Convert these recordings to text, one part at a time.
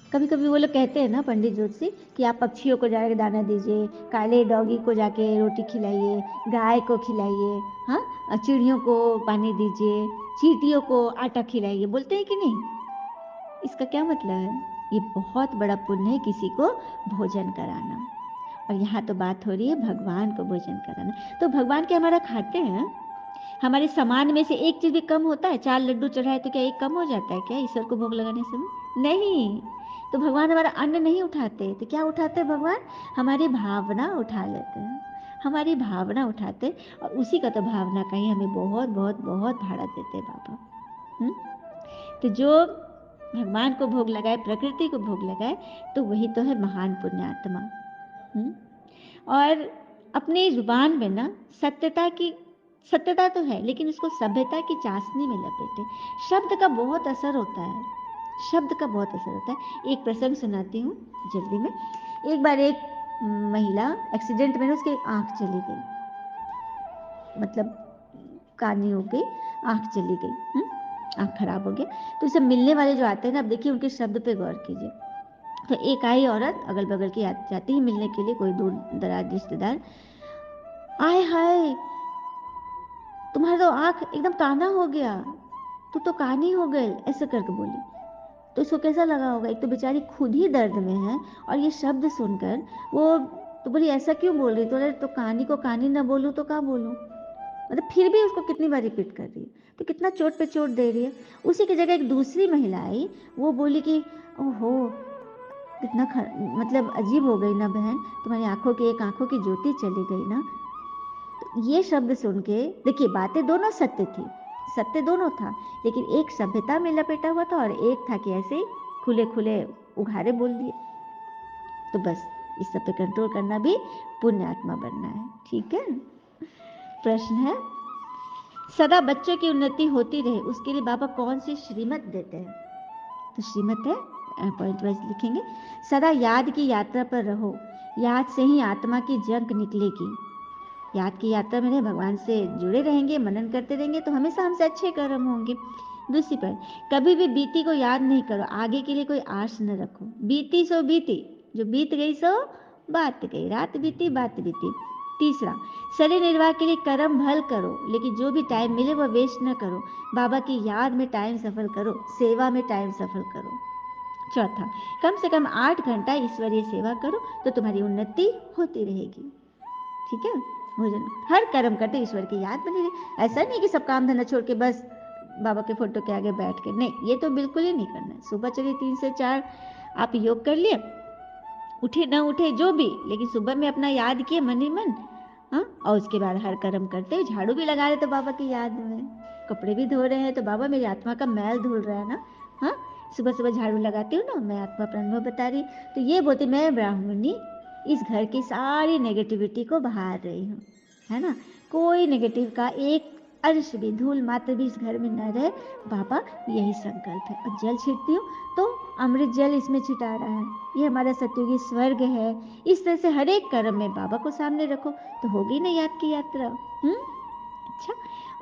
कभी कभी वो लोग कहते हैं ना पंडित ज्योतिषी कि आप पक्षियों को जाके दाना दीजिए, काले डॉगी को जाके रोटी खिलाइए, गाय को खिलाइए, हाँ, चिड़ियों को पानी दीजिए, चींटियों को आटा खिलाइए, बोलते हैं कि नहीं? इसका क्या मतलब है? ये बहुत बड़ा पुण्य है किसी को भोजन कराना। और यहाँ तो बात हो रही है भगवान को भोजन कराना। तो भगवान क्या हमारा खाते हैं? हमारे सामान में से एक चीज भी कम होता है? 4 लड्डू चढ़ाए तो क्या एक कम हो जाता है क्या ईश्वर को भोग लगाने समय? नहीं। तो भगवान हमारा अन्न नहीं उठाते, तो क्या उठाते हैं भगवान? हमारी भावना उठा लेते हैं, हमारी भावना उठाते, और उसी का तो भावना का ही हमें बहुत बहुत बहुत भाड़ा देते हैं बाबा। तो जो भगवान को भोग लगाए, प्रकृति को भोग लगाए, तो वही तो है महान पुण्यात्मा। और अपनी जुबान में ना सत्यता तो है, लेकिन उसको सभ्यता की चाशनी में लपेटे। शब्द का बहुत असर होता है, शब्द का बहुत असर होता है। एक प्रसंग सुनाती हूँ जल्दी में। एक बार एक महिला एक्सीडेंट में उसकी आंख चली गई, मतलब कानी हो गई, आंख चली गई, आंख खराब हो गया। तो इसे मिलने वाले जो आते हैं ना, अब देखिए उनके शब्द पे गौर कीजिए। तो एक आई औरत अगल बगल की जाती ही मिलने के लिए, कोई दूर दराज रिश्तेदार, आय हाय तुम्हारा तो आंख एकदम काना हो गया, तू तो कानी हो गई, ऐसे करके बोली। तो इसको कैसा लगा होगा? एक तो बेचारी खुद ही दर्द में है, और ये शब्द सुनकर वो तो बोली ऐसा क्यों बोल रही? तो अरे तो कहानी को कहानी ना बोलूं तो क्या बोलूं? मतलब फिर भी उसको कितनी बार रिपीट कर रही है, तो कितना चोट पे चोट दे रही है। उसी की जगह एक दूसरी महिला आई, वो बोली कि ओहो कितना मतलब अजीब हो गई ना बहन, तुम्हारी आंखों की एक आंखों की ज्योति चली गई ना। तो ये शब्द सुन के देखिए, बातें दोनों सत्य थी, सत्य दोनों था, लेकिन एक सभ्यता में लपेटा हुआ था और एक था कि ऐसे ही खुले खुले उघारे बोल दिए। तो बस इस सब पे कंट्रोल करना भी पुण्य आत्मा बनना है। ठीक है। प्रश्न है, सदा बच्चों की उन्नति होती रहे उसके लिए बाबा कौन सी श्रीमत देते हैं? तो श्रीमत है, पॉइंट वाइज लिखेंगे। सदा याद की यात्रा पर रहो, याद से ही आत्मा की जंग निकलेगी। याद की यात्रा में भगवान से जुड़े रहेंगे, मनन करते रहेंगे, तो हमेशा हमसे अच्छे कर्म होंगे। दूसरी पर, कभी भी बीती को याद नहीं करो, आगे के लिए कोई आश न रखो। बीती सो बीती, जो बीत गई सो बात गई, रात बीती बात बीती। तीसरा, शरीर निर्वाह के लिए कर्म भल करो, लेकिन जो भी टाइम मिले वह वेस्ट न करो। बाबा की याद में टाइम सफल करो, सेवा में टाइम सफल करो। चौथा, कम से कम 8 घंटा ईश्वरीय सेवा करो, तो तुम्हारी उन्नति होती रहेगी। ठीक है। भोजन हर कर्म करते ईश्वर की याद बनी रही। ऐसा नहीं कि सब काम धंधा छोड़ के बस बाबा के फोटो के आगे बैठ के, नहीं, ये तो बिल्कुल ही नहीं करना है। सुबह चलिए 3 से 4 आप योग कर लिए, उठे ना उठे जो भी, लेकिन सुबह में अपना याद किए मन ही मन। हाँ, और उसके बाद हर कर्म करते हुए झाड़ू भी लगा रहे तो बाबा की याद में, कपड़े भी धो रहे हैं तो बाबा मेरी आत्मा का मैल धुल रहा है ना। हाँ, सुबह सुबह झाड़ू लगाती हूँ ना, मैं आत्मा पर अनुभव बता रही, तो ये बोलती मैं ब्राह्मणी इस घर की सारी नेगेटिविटी को बहा रही हूँ, है ना। कोई नेगेटिव का एक अंश भी, धूल मात्र भी इस घर में न रहे, बाबा यही संकल्प है। और जल छिड़ती हूँ तो अमृत जल इसमें छिटा रहा है, ये हमारा सत्युगी स्वर्ग है। इस तरह से हर एक कर्म में बाबा को सामने रखो, तो होगी ना याद की यात्रा। अच्छा,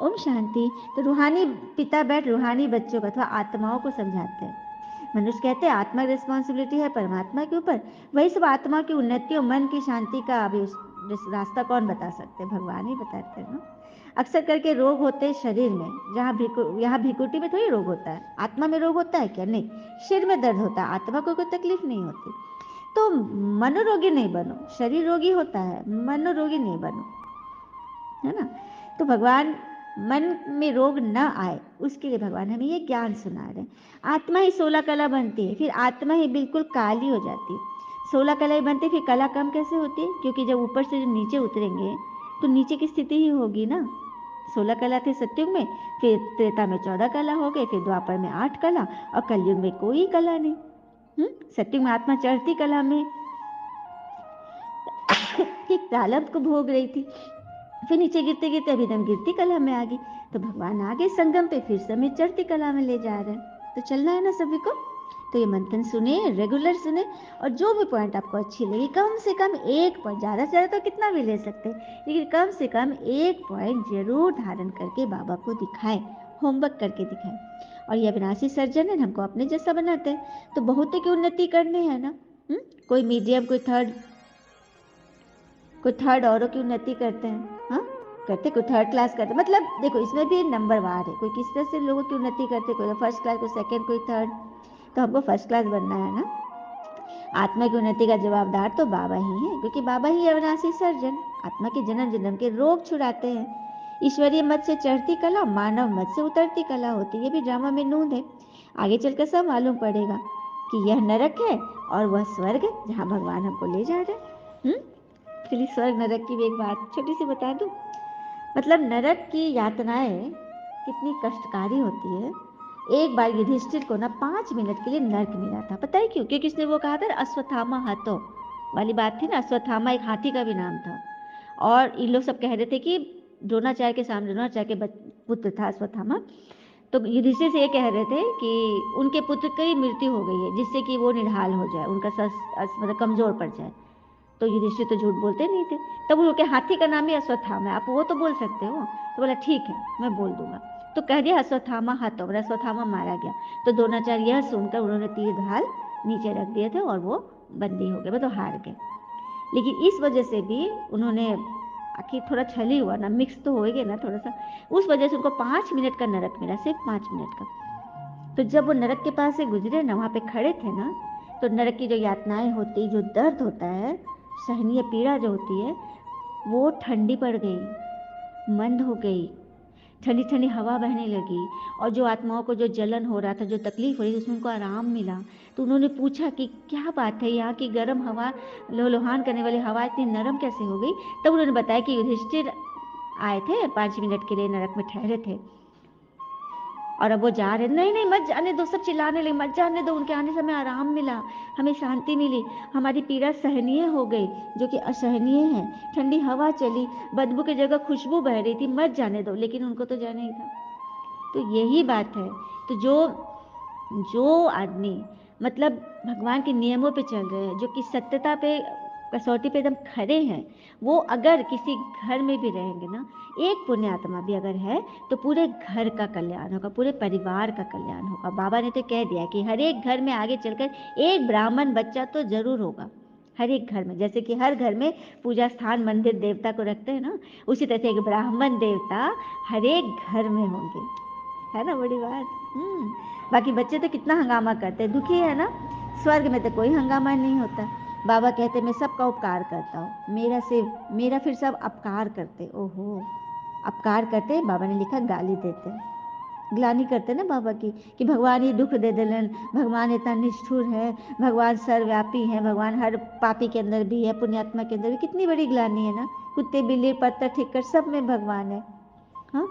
ओम शांति। तो रूहानी पिता बैठ रूहानी बच्चों को अथवा आत्माओं को समझाते हैं। मनुष्य कहते हैं आत्मा की रिस्पॉन्सिबिलिटी है परमात्मा के ऊपर, वही सब आत्मा की उन्नति और मन की शांति का अभी रास्ता कौन बता सकते हैं? भगवान ही बताते हैं ना। अक्सर करके रोग होते हैं शरीर में, यहाँ भिकुटी में थोड़ी रोग होता है, आत्मा में रोग होता है क्या? नहीं, सिर में दर्द होता है, आत्मा को कोई तकलीफ नहीं होती। तो मनोरोगी नहीं बनो, शरीर रोगी होता है, मनोरोगी नहीं बनो, है ना। तो भगवान मन में रोग न आए उसके लिए भगवान हमें ये ज्ञान सुना रहे हैं। आत्मा ही 16 कला बनती है, फिर आत्मा ही बिल्कुल काली हो जाती है। 16 कला ही बनती है, फिर कला कम कैसे होती है? क्योंकि जब ऊपर से नीचे उतरेंगे तो नीचे की स्थिति ही होगी ना। 16 कला थे सत्युग में, फिर त्रेता में 14 कला हो गए, फिर द्वापर में 8 कला, और कलयुग में कोई कला नहीं। सत्युग में आत्मा चढ़ती कला में ठीक प्रारब्ध को भोग रही थी, फिर नीचे गिरते गिरते अभी एकदम गिरती कला में आ गई। तो भगवान आगे संगम पे फिर समय चढ़ती कला में ले जा रहे हैं, तो चलना है ना सभी को। तो ये मंथन सुने, रेगुलर सुने, और जो भी पॉइंट आपको अच्छी लगी, कम से कम एक पॉइंट, ज़्यादा से ज़्यादा तो कितना भी ले सकते हैं, लेकिन कम से कम एक पॉइंट जरूर धारण करके बाबा को दिखाएं, होमवर्क करके दिखाएं। और ये अविनाशी सर्जन है, हमको अपने जैसा बनाते हैं। तो बहुतों की उन्नति करनी है ना। कोई मीडियम, कोई थर्ड औरों की उन्नति करते हैं, हाँ करते, कोई थर्ड क्लास करते, मतलब देखो इसमें भी नंबर वार है, कोई किस तरह से लोगों की उन्नति करते, कोई फर्स्ट क्लास, कोई सेकंड, कोई थर्ड। तो हमको फर्स्ट क्लास बनना है ना। आत्मा की उन्नति का जवाबदार तो बाबा ही है, क्योंकि बाबा ही अविनाशी सर्जन आत्मा के जन्म जन्म के रोग छुड़ाते हैं। ईश्वरीय मत से चढ़ती कला, मानव मत से उतरती कला होती है। ये भी ड्रामा में नूंद है, आगे चलकर सब मालूम पड़ेगा कि यह नरक है और वह स्वर्ग जहाँ भगवान हमको ले जा रहे हैं। चलिए स्वर्ग नरक की भी एक बात छोटी सी बता दूं। मतलब नरक की यातनाएं कितनी कष्टकारी होती है। एक बार युधिष्ठिर को ना 5 मिनट के लिए नर्क मिला था, पता है क्यों? क्योंकि उसने वो कहा था अश्वत्थामा हाथों वाली बात थी ना, अश्वत्थामा एक हाथी का भी नाम था। और इन लोग सब कह रहे थे कि द्रोणाचार्य के सामने, द्रोणाचार्य के पुत्र था अश्वत्थामा, तो युधिष्ठिर से ये कह रहे थे कि उनके पुत्र की मृत्यु हो गई है, जिससे कि वो निढाल हो जाए, उनका मतलब कमजोर पड़ जाए। तो युधिष्ठिर तो झूठ बोलते नहीं थे। तब उनके हाथी का नाम ही अश्वत्थामा है, आप वो तो बोल सकते हो। तो बोला ठीक है मैं बोल दूंगा। तो कह दिया अश्वत्थामा हाथों, अश्वत्थामा मारा गया। तो द्रोणाचार्य यह सुनकर उन्होंने तीर ढाल नीचे रख दिए थे और वो बंदी हो गए, मतलब हार गए। लेकिन इस वजह से भी उन्होंने, आखिर थोड़ा छल ही हुआ ना, मिक्स तो हो गए ना थोड़ा सा, उस वजह से उनको 5 मिनट का नरक मिला, सिर्फ 5 मिनट का। तो जब वो नरक के पास से गुजरे ना, वहाँ पे खड़े थे ना, तो नरक की जो यातनाएं होती, जो दर्द होता है, सहनीय पीड़ा जो होती है, वो ठंडी पड़ गई, मंद हो गई, ठंडी ठंडी हवा बहने लगी। और जो आत्माओं को जो जलन हो रहा था, जो तकलीफ हो रही थी, उसमें उनको आराम मिला। तो उन्होंने पूछा कि क्या बात है, यहाँ की गर्म हवा, लोहान करने वाली हवा इतनी नरम कैसे हो गई? तब उन्होंने बताया कि युधिष्ठिर आए थे 5 मिनट के लिए, नरक में ठहरे थे और अब वो जा रहे। नहीं नहीं मत जाने दो, सब चिल्लाने लगे, मत जाने दो, उनके आने से हमें आराम मिला, हमें शांति मिली, हमारी पीड़ा सहनीय हो गई जो कि असहनीय है। ठंडी हवा चली, बदबू की जगह खुशबू बह रही थी, मत जाने दो। लेकिन उनको तो जाना ही था। तो यही बात है। तो जो आदमी मतलब भगवान के नियमों पे चल रहे हैं, जो कि सत्यता पे, कसौटी पे एकदम खड़े हैं, वो अगर किसी घर में भी रहेंगे ना, एक पुण्य आत्मा भी अगर है, तो पूरे घर का कल्याण होगा, पूरे परिवार का कल्याण होगा। बाबा ने तो कह दिया कि हर एक घर में आगे चलकर एक ब्राह्मण बच्चा तो जरूर होगा, हर एक घर में। जैसे कि हर घर में पूजा स्थान, मंदिर, देवता को रखते हैं ना, उसी तरह से एक ब्राह्मण देवता हर एक घर में होंगे, है ना बड़ी बात। बाकी बच्चे तो कितना हंगामा करते हैं, दुखी है ना। स्वर्ग में तो कोई हंगामा नहीं होता। बाबा कहते मैं सबका उपकार करता हूँ, मेरा फिर सब अपकार करते। ओहो, अपकार करते, बाबा ने लिखा गाली देते, ग्लानी करते ना बाबा की, कि भगवान ये दुख दे दिलन, भगवान इतना निष्ठुर है, भगवान सर्वव्यापी है, भगवान हर पापी के अंदर भी है, पुण्यात्मा के अंदर भी। कितनी बड़ी ग्लानी है ना, कुत्ते बिल्ली पत्थर ठिक्कर सब में भगवान है। हाँ,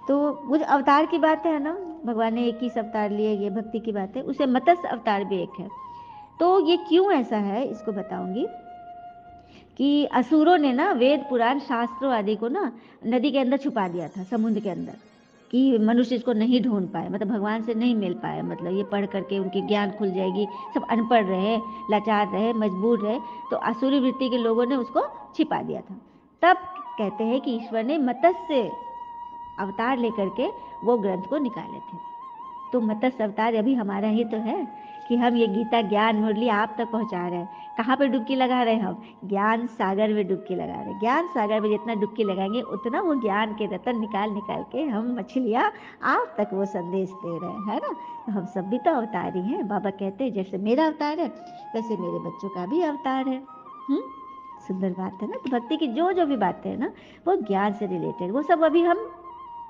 तो वो जो अवतार की बात है ना, भगवान ने 21 अवतार लिए, ये भक्ति की बात है, उसे मत्स्य अवतार भी एक है। तो ये क्यों ऐसा है इसको बताऊंगी। कि असुरों ने ना वेद पुराण शास्त्रों आदि को ना नदी के अंदर छुपा दिया था, समुद्र के अंदर, कि मनुष्य इसको नहीं ढूंढ पाए, मतलब भगवान से नहीं मिल पाए, मतलब ये पढ़ करके उनकी ज्ञान खुल जाएगी, सब अनपढ़ रहे, लाचार रहे, मजबूर रहे। तो आसुरी वृत्ति के लोगों ने उसको छिपा दिया था। तब कहते हैं कि ईश्वर ने मत्स्य अवतार लेकर के वो ग्रंथ को निकाले थे। तो मत्स्य अवतार अभी हमारा ही तो है कि हम ये गीता ज्ञान मुरली आप तक पहुंचा रहे हैं। कहाँ पे डुबकी लगा रहे हैं हम? ज्ञान सागर में डुबकी लगा रहे हैं। ज्ञान सागर में जितना डुबकी लगाएंगे उतना वो ज्ञान के रतन निकाल निकाल के हम मछलियाँ आप तक वो संदेश दे रहे हैं, है ना। तो हम सब भी तो अवतार ही हैं। बाबा कहते हैं जैसे मेरा अवतार है वैसे मेरे बच्चों का भी अवतार है। सुंदर बात है ना। तो भक्ति की जो जो भी बातें हैं ना वो ज्ञान से रिलेटेड, वो सब अभी हम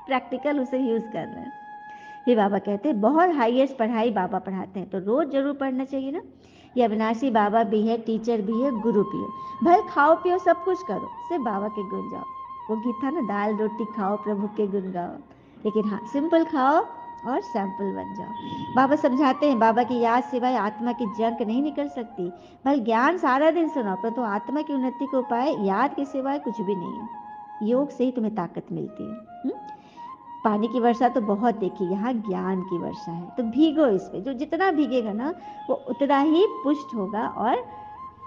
प्रैक्टिकल उसे यूज कर रहे हैं। फिर बाबा कहते हैं बहुत हाईएस्ट पढ़ाई बाबा पढ़ाते हैं, तो रोज जरूर पढ़ना चाहिए ना। ये अविनाशी बाबा भी है, टीचर भी है, गुरु भी है। भाई खाओ पियो सब कुछ करो, सिर्फ बाबा के गुण जाओ। वो गीत था ना, दाल रोटी खाओ प्रभु के गुण गाओ, लेकिन हाँ सिंपल खाओ और सैंपल बन जाओ। बाबा समझाते हैं बाबा की याद सिवाय आत्मा की जंक नहीं निकल सकती। भाई ज्ञान सारा दिन सुनाओ परंतु आत्मा की उन्नति को उपाय याद के सिवाय कुछ भी नहीं है। योग से ही तुम्हें ताकत मिलती है। पानी की वर्षा तो बहुत देखी, यहाँ ज्ञान की वर्षा है, तो भीगो इस पे। जो जितना भीगेगा ना वो उतना ही पुष्ट होगा और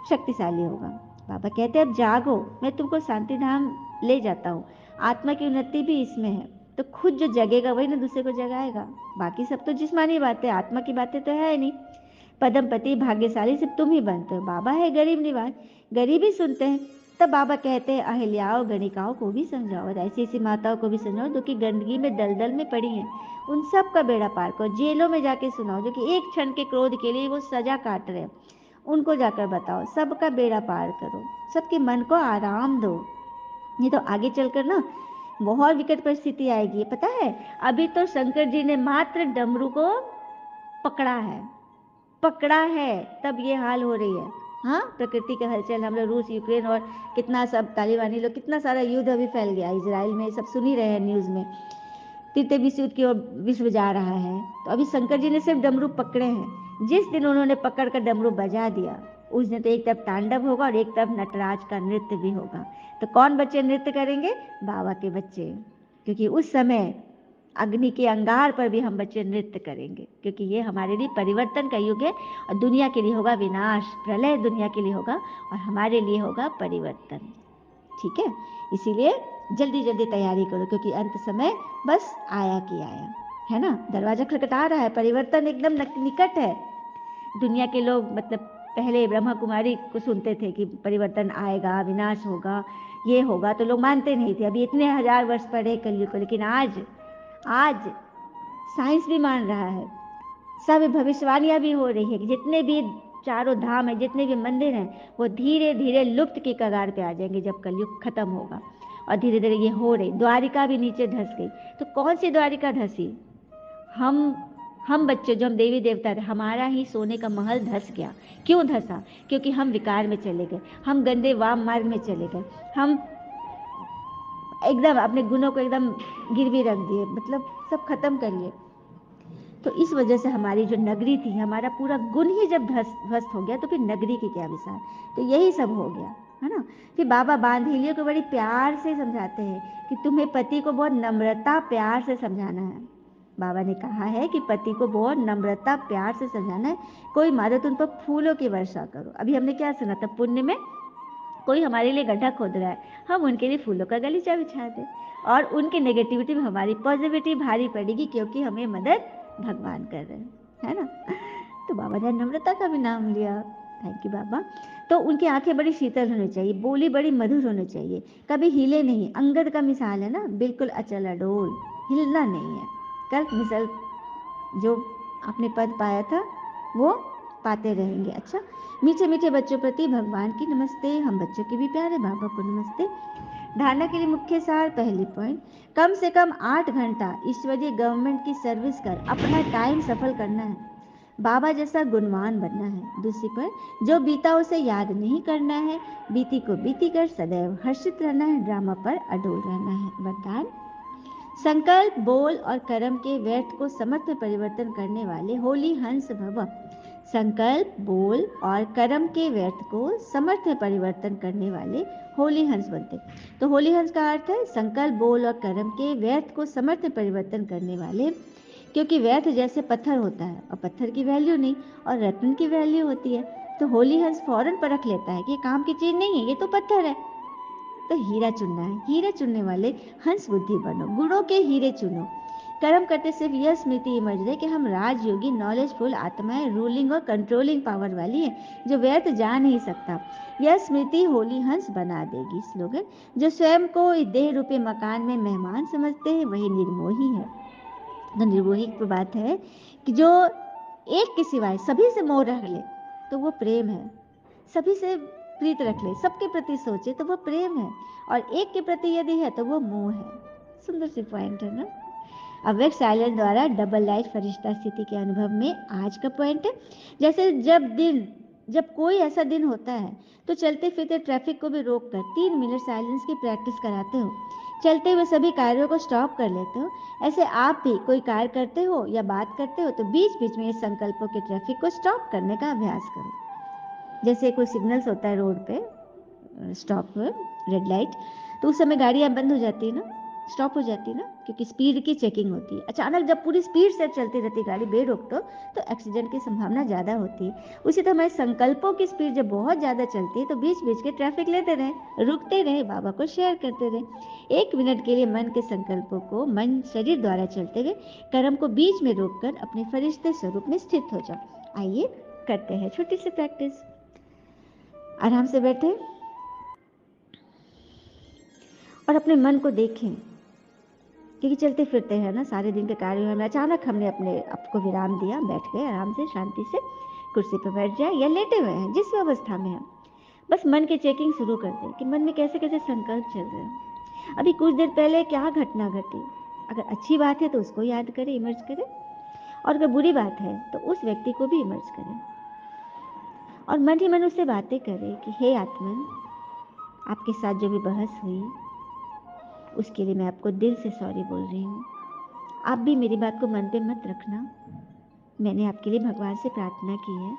शक्तिशाली होगा। बाबा कहते हैं अब जागो, मैं तुमको शांति धाम ले जाता हूँ। आत्मा की उन्नति भी इसमें है। तो खुद जो जगेगा वही ना दूसरे को जगाएगा। बाकी सब तो जिस्मानी बातें, आत्मा की बातें तो है नहीं। पदमपति भाग्यशाली सिर्फ तुम ही बनते हो, बाबा है गरीब निवाज, गरीब ही सुनते हैं। तब बाबा कहते हैं अहिल्याओं गणिकाओं को भी समझाओ, और ऐसी ऐसी माताओं को भी समझाओ जो कि गंदगी में दलदल में पड़ी हैं, उन सब का बेड़ा पार करो। जेलों में जाके सुनाओ जो कि एक क्षण के क्रोध के लिए वो सजा काट रहे हैं, उनको जाकर बताओ, सबका बेड़ा पार करो, सबके मन को आराम दो। ये तो आगे चलकर ना बहुत विकट परिस्थिति आएगी, पता है। अभी तो शंकर जी ने मात्र डमरू को पकड़ा है तब ये हाल हो रही है। हाँ, प्रकृति के हलचल, हम लोग रूस यूक्रेन और कितना सब तालिबानी लोग, कितना सारा युद्ध अभी फैल गया इजराइल में, सब सुन ही रहे हैं न्यूज़ में। तृतीय विश्व युद्ध की ओर विश्व जा रहा है। तो अभी शंकर जी ने सिर्फ डमरू पकड़े हैं। जिस दिन उन्होंने पकड़ कर डमरू बजा दिया, उस दिन तो एक तरफ तांडव होगा और एक तरफ नटराज का नृत्य भी होगा। तो कौन बच्चे नृत्य करेंगे? बाबा के बच्चे, क्योंकि उस समय अग्नि के अंगार पर भी हम बच्चे नृत्य करेंगे, क्योंकि ये हमारे लिए परिवर्तन का युग है। और दुनिया के लिए होगा विनाश, प्रलय दुनिया के लिए होगा, और हमारे लिए होगा परिवर्तन। ठीक है, इसीलिए जल्दी जल्दी तैयारी करो, क्योंकि अंत समय बस आया कि आया है ना। दरवाजा खटखटा रहा है, परिवर्तन एकदम निकट है। दुनिया के लोग मतलब पहले ब्रह्मा कुमारी को सुनते थे कि परिवर्तन आएगा, विनाश होगा, ये होगा, तो लोग मानते नहीं थे। अभी इतने हजार वर्ष पढ़े कलयुग को, लेकिन आज साइंस भी मान रहा है, सब भविष्यवाणियां भी हो रही है कि जितने भी चारों धाम है, जितने भी मंदिर हैं, वो धीरे धीरे लुप्त की कगार पे आ जाएंगे जब कलयुग खत्म होगा। और धीरे धीरे ये हो रही, द्वारिका भी नीचे धंस गई। तो कौन सी द्वारिका धंसी? हम बच्चे जो हम देवी देवता थे, हमारा ही सोने का महल धंस गया। क्यों धंसा? क्योंकि हम विकार में चले गए, हम गंदे वाम मार्ग में चले गए, हम एकदम अपने गुणों को एकदम गिरवी रख दिए, मतलब सब खत्म कर लिए। तो इस वजह से हमारी जो नगरी थी, हमारा पूरा गुण ही जब ध्वस्त हो गया, तो फिर नगरी की क्या विचार। तो यही सब हो गया है ना। फिर बाबा बांधेलियों को बड़ी प्यार से समझाते हैं कि तुम्हें पति को बहुत नम्रता प्यार से समझाना है। बाबा ने कहा है कि पति को बहुत नम्रता प्यार से समझाना है। कोई मारे तो उन पर फूलों की वर्षा करो। अभी हमने क्या सुना था, पुण्य में कोई हमारे लिए गड्ढा खोद रहा है, हम उनके लिए फूलों का गलीचा बिछा दें, और उनके नेगेटिविटी में हमारी पॉजिटिविटी भारी पड़ेगी, क्योंकि हमें मदद भगवान कर रहे हैं, है ना। तो बाबा ने नम्रता का भी नाम लिया। थैंक यू बाबा। तो उनकी आंखें बड़ी शीतल होनी चाहिए, बोली बड़ी मधुर होनी चाहिए, कभी हिले नहीं। अंगद का मिसाल है ना, बिल्कुल अचल अडोल, हिलना नहीं है। कल मिसल जो आपने पद पाया था वो पाते रहेंगे। अच्छा, मीठे मीठे बच्चों प्रति भगवान की नमस्ते, हम बच्चों के भी प्यारे बाबा को नमस्ते। धारणा के लिए मुख्य सार, पहली पॉइंट, कम से कम 8 घंटा ईश्वरीय गवर्नमेंट की सर्विस कर अपना टाइम सफल करना है, बाबा जैसा गुणवान बनना है। दूसरी पॉइंट, जो बीता उसे याद नहीं करना है, बीती को बीती कर सदैव हर्षित रहना है, ड्रामा पर अडोल रहना है। वरदान, संकल्प, बोल और कर्म के व्यर्थ को समर्थ में परिवर्तन करने वाले होली हंस भव। संकल्प, बोल और कर्म के व्यर्थ को समर्थ में परिवर्तन करने वाले होली हंस बनते। तो होली हंस का अर्थ है संकल्प, बोल और कर्म के व्यर्थ को समर्थ में परिवर्तन करने वाले, क्योंकि व्यर्थ जैसे पत्थर होता है और पत्थर की वैल्यू नहीं और रत्न की वैल्यू होती है। तो होली हंस फौरन परख लेता है कि ये काम की चीज नहीं है, ये तो पत्थर है। तो हीरा चुनना है, हीरे चुनने वाले हंस बुद्धि बनो, गुणों के हीरे चुनो। कर्म करते सिर्फ यह स्मृति इमर्ज रहे कि हम राजयोगी नॉलेजफुल आत्माएं, रूलिंग और कंट्रोलिंग पावर वाली है, जो व्यर्थ जा नहीं सकता। यह स्मृति होली हंस बना देगी। स्लोगन, जो स्वयं को इस देह रूपी मकान में मेहमान समझते हैं वही निर्मोही है। तो निर्मोही की बात है कि जो एक के सिवाय सभी से मोह रख ले तो वो प्रेम है, सभी से प्रीत रख ले, सबके प्रति सोचे तो वो प्रेम है, और एक के प्रति यदि है तो वो मोह है। सुंदर सी पॉइंट है ना। अव्यक्त साइलेंस द्वारा डबल लाइट फरिश्ता स्थिति के अनुभव में आज का पॉइंट है, जैसे जब कोई ऐसा दिन होता है तो चलते फिरते ट्रैफिक को भी रोक कर 3 मिनट साइलेंस की प्रैक्टिस कराते हो, चलते हुए सभी कार्यों को स्टॉप कर लेते हो। ऐसे आप भी कोई कार्य करते हो या बात करते हो तो बीच बीच में इस संकल्पों के ट्रैफिक को स्टॉप करने का अभ्यास करो। जैसे कोई सिग्नल्स होता है रोड पे, स्टॉप रेड लाइट, तो उस समय गाड़ियाँ बंद हो जाती है ना, स्टॉप हो जाती है ना, क्योंकि स्पीड की चेकिंग होती है। अचानक जब पूरी स्पीड से चलती रहती गाड़ी बेरोक तो एक्सीडेंट की संभावना ज़्यादा होती है। उसी तरह हमारे संकल्पों की स्पीड जब बहुत ज़्यादा चलती है तो बीच बीच के ट्रैफिक लेते रहें, रुकते रहें, बाबा को शेयर करते रहें। 1 मिनट के लिए मन के संकल्पों को मन शरीर द्वारा चलते हुए कर्म को बीच में रोककर अपने फरिश्ते स्वरूप में स्थित हो जाओ। आइए करते हैं छोटी सी प्रैक्टिस। आराम से बैठे और अपने मन को देखें, क्योंकि चलते फिरते हैं ना सारे दिन के कार्यों में, अचानक हमने अपने आपको विराम दिया, बैठ गए आराम से शांति से, कुर्सी पर बैठ जाए या लेटे हुए हैं जिस अवस्था में हैं, बस मन की चेकिंग शुरू कर दें कि मन में कैसे कैसे संकल्प चल रहे हैं, अभी कुछ देर पहले क्या घटना घटी। अगर अच्छी बात है तो उसको याद करें, इमर्ज करें, और अगर बुरी बात है तो उस व्यक्ति को भी इमर्ज करें और मन ही मन उससे बातें करें कि हे आत्मन, आपके साथ जो भी बहस हुई उसके लिए मैं आपको दिल से सॉरी बोल रही हूँ। आप भी मेरी बात को मन पे मत रखना। मैंने आपके लिए भगवान से प्रार्थना की है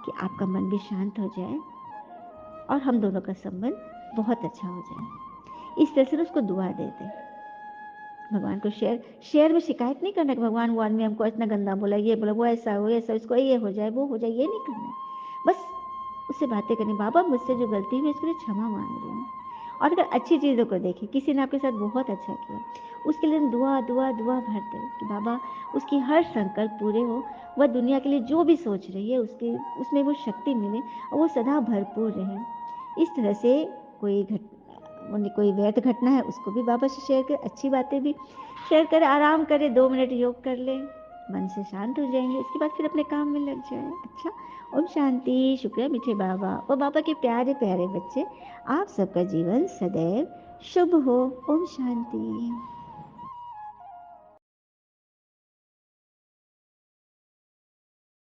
कि आपका मन भी शांत हो जाए और हम दोनों का संबंध बहुत अच्छा हो जाए। इस तरह से उसको दुआ दे दे। भगवान को शेयर में शिकायत नहीं करना कि भगवान वो आदमी हमको इतना गंदा बोला, ये बोला, वो ऐसा हो, ऐसा, इसको ये हो जाए, वो हो जाए, ये नहीं करना है। बस उससे बातें करनी, बाबा मुझसे जो गलती हुई इसके लिए क्षमा मांग रही हूँ। और अगर अच्छी चीज़ों को देखें, किसी ने आपके साथ बहुत अच्छा किया, उसके लिए दुआ दुआ दुआ भरते कि बाबा उसकी हर संकल्प पूरे हो, वह दुनिया के लिए जो भी सोच रही है उसकी उसमें वो शक्ति मिले और वो सदा भरपूर रहे। इस तरह से कोई व्यर्थ घटना है उसको भी बाबा से शेयर करें, अच्छी बातें भी शेयर करें, आराम करें, 2 मिनट योग कर लें, मन से शांत हो जाएंगे। इसके बाद फिर अपने काम में लग जाए। अच्छा, ओम शांति। शुक्र है मीठे बाबा और बाबा के प्यारे प्यारे बच्चे, आप सबका जीवन सदैव शुभ हो। ओम शांति।